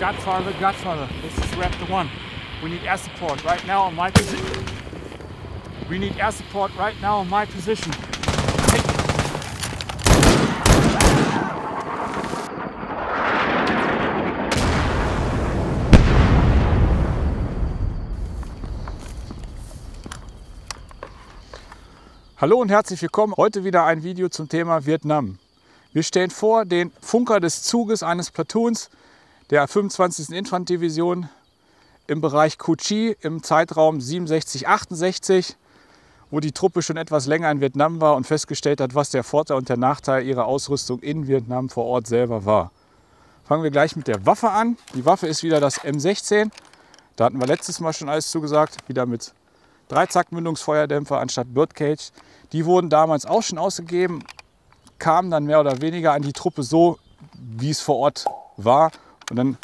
Godfather, Godfather, this is Raptor 1. We need air support right now on my position. We need air support right now on my position. Hey. Hallo und herzlich willkommen. Heute wieder ein Video zum Thema Vietnam. Wir stellen vor den Funker des Zuges eines Platoons der 25. Infanteriedivision im Bereich Cu Chi im Zeitraum 67-68, wo die Truppe schon etwas länger in Vietnam war und festgestellt hat, was der Vorteil und der Nachteil ihrer Ausrüstung in Vietnam vor Ort selber war. Fangen wir gleich mit der Waffe an. Die Waffe ist wieder das M16. Da hatten wir letztes Mal schon alles zugesagt, wieder mit Dreizack-Mündungsfeuerdämpfer anstatt Birdcage. Die wurden damals auch schon ausgegeben, kamen dann mehr oder weniger an die Truppe so, wie es vor Ort war. Und dann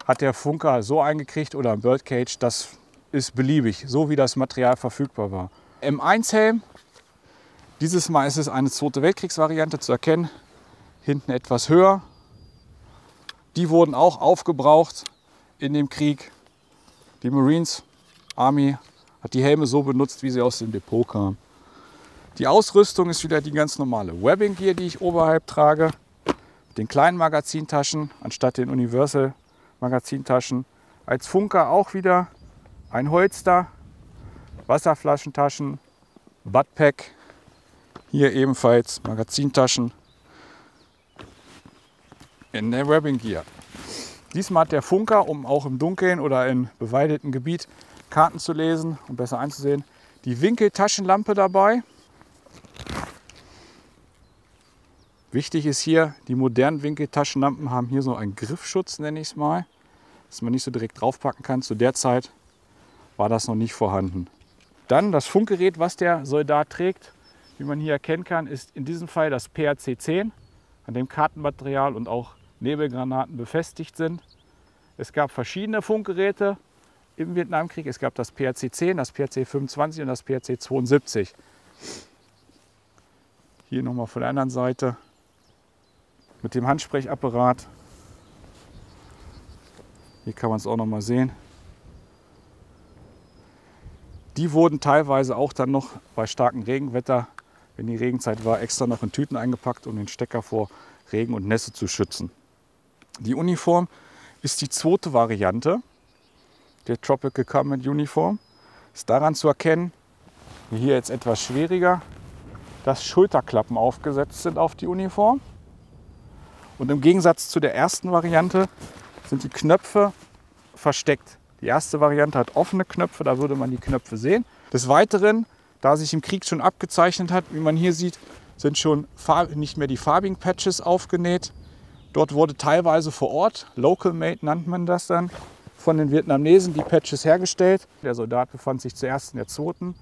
hat der Funker so eingekriegt oder ein Birdcage, das ist beliebig, so wie das Material verfügbar war. M1-Helm, dieses Mal ist es eine Zweite Weltkriegsvariante zu erkennen, hinten etwas höher. Die wurden auch aufgebraucht in dem Krieg. Die Marines, Army hat die Helme so benutzt, wie sie aus dem Depot kamen. Die Ausrüstung ist wieder die ganz normale Webbing Gear, die ich oberhalb trage. Den kleinen Magazintaschen anstatt den Universal Magazintaschen. Als Funker auch wieder ein Holster, Wasserflaschentaschen, Buttpack. Hier ebenfalls Magazintaschen in der Webbing Gear. Diesmal hat der Funker, um auch im Dunkeln oder in bewaldeten Gebiet Karten zu lesen und besser einzusehen, die Winkeltaschenlampe dabei. Wichtig ist hier, die modernen Winkeltaschenlampen haben hier so einen Griffschutz, nenne ich es mal, dass man nicht so direkt draufpacken kann. Zu der Zeit war das noch nicht vorhanden. Dann das Funkgerät, was der Soldat trägt, wie man hier erkennen kann, ist in diesem Fall das PRC-10, an dem Kartenmaterial und auch Nebelgranaten befestigt sind. Es gab verschiedene Funkgeräte im Vietnamkrieg. Es gab das PRC-10, das PRC-25 und das PRC-72. Hier nochmal von der anderen Seite mit dem Handsprechapparat. Hier kann man es auch noch mal sehen. Die wurden teilweise auch dann noch bei starkem Regenwetter, wenn die Regenzeit war, extra noch in Tüten eingepackt, um den Stecker vor Regen und Nässe zu schützen. Die Uniform ist die zweite Variante der Tropical Combat Uniform. Ist daran zu erkennen, hier jetzt etwas schwieriger, dass Schulterklappen aufgesetzt sind auf die Uniform. Und im Gegensatz zu der ersten Variante sind die Knöpfe versteckt. Die erste Variante hat offene Knöpfe, da würde man die Knöpfe sehen. Des Weiteren, da sich im Krieg schon abgezeichnet hat, wie man hier sieht, sind schon nicht mehr die farbigen Patches aufgenäht. Dort wurde teilweise vor Ort, Local Made nannte man das dann, von den Vietnamesen die Patches hergestellt. Der Soldat befand sich zuerst in der 2.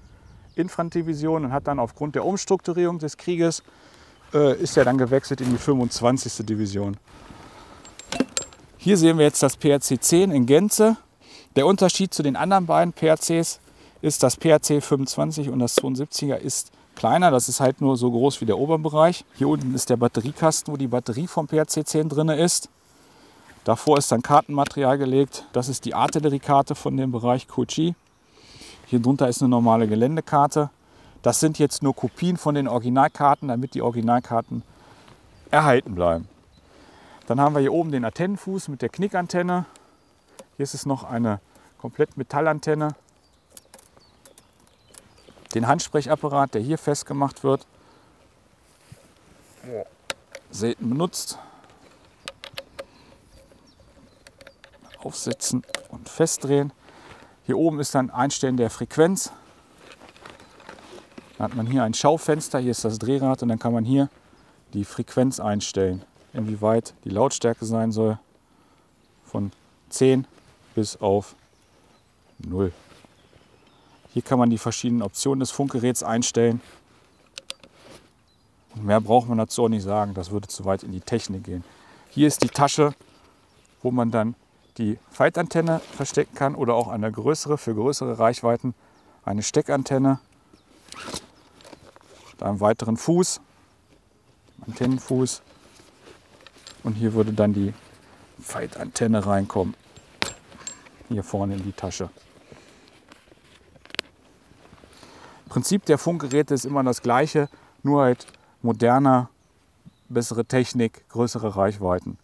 Infanteriedivision und hat dann aufgrund der Umstrukturierung des Krieges ist er dann gewechselt in die 25. Division. Hier sehen wir jetzt das PRC-10 in Gänze. Der Unterschied zu den anderen beiden PRCs ist, das PRC-25 und das 72er ist kleiner. Das ist halt nur so groß wie der Oberbereich. Hier unten ist der Batteriekasten, wo die Batterie vom PRC-10 drin ist. Davor ist dann Kartenmaterial gelegt. Das ist die Artilleriekarte von dem Bereich Cu Chi. Hier drunter ist eine normale Geländekarte. Das sind jetzt nur Kopien von den Originalkarten, damit die Originalkarten erhalten bleiben. Dann haben wir hier oben den Antennenfuß mit der Knickantenne. Hier ist es noch eine komplett Metallantenne. Den Handsprechapparat, der hier festgemacht wird. Selten benutzt. Aufsetzen und festdrehen. Hier oben ist dann Einstellen der Frequenz. Dann hat man hier ein Schaufenster, hier ist das Drehrad und dann kann man hier die Frequenz einstellen, inwieweit die Lautstärke sein soll, von 10 bis auf 0. Hier kann man die verschiedenen Optionen des Funkgeräts einstellen. Und mehr braucht man dazu auch nicht sagen, das würde zu weit in die Technik gehen. Hier ist die Tasche, wo man dann die Faltantenne verstecken kann oder auch eine größere, für größere Reichweiten, eine Steckantenne. Da einen weiteren Fuß, Antennenfuß. Und hier würde dann die Faltantenne reinkommen. Hier vorne in die Tasche. Prinzip der Funkgeräte ist immer das gleiche, nur halt moderner, bessere Technik, größere Reichweiten.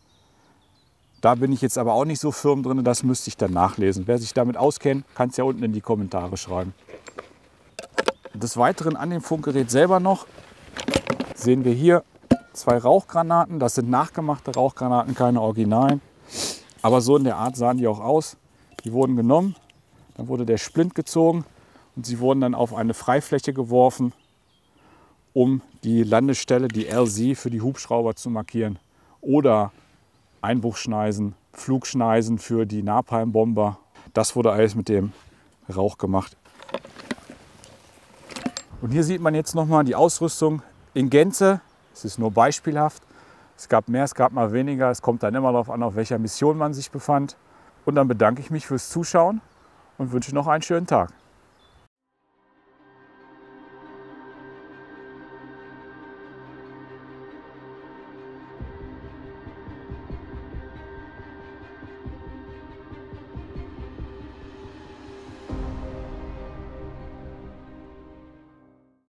Da bin ich jetzt aber auch nicht so firm drin, das müsste ich dann nachlesen. Wer sich damit auskennt, kann es ja unten in die Kommentare schreiben. Des Weiteren an dem Funkgerät selber noch sehen wir hier 2 Rauchgranaten. Das sind nachgemachte Rauchgranaten, keine Originalen. Aber so in der Art sahen die auch aus. Die wurden genommen, dann wurde der Splint gezogen und sie wurden dann auf eine Freifläche geworfen, um die Landestelle, die LZ, für die Hubschrauber zu markieren. Oder Einbruchschneisen, Flugschneisen für die Napalmbomber. Das wurde alles mit dem Rauch gemacht. Und hier sieht man jetzt nochmal die Ausrüstung in Gänze. Es ist nur beispielhaft. Es gab mehr, es gab mal weniger. Es kommt dann immer darauf an, auf welcher Mission man sich befand. Und dann bedanke ich mich fürs Zuschauen und wünsche noch einen schönen Tag.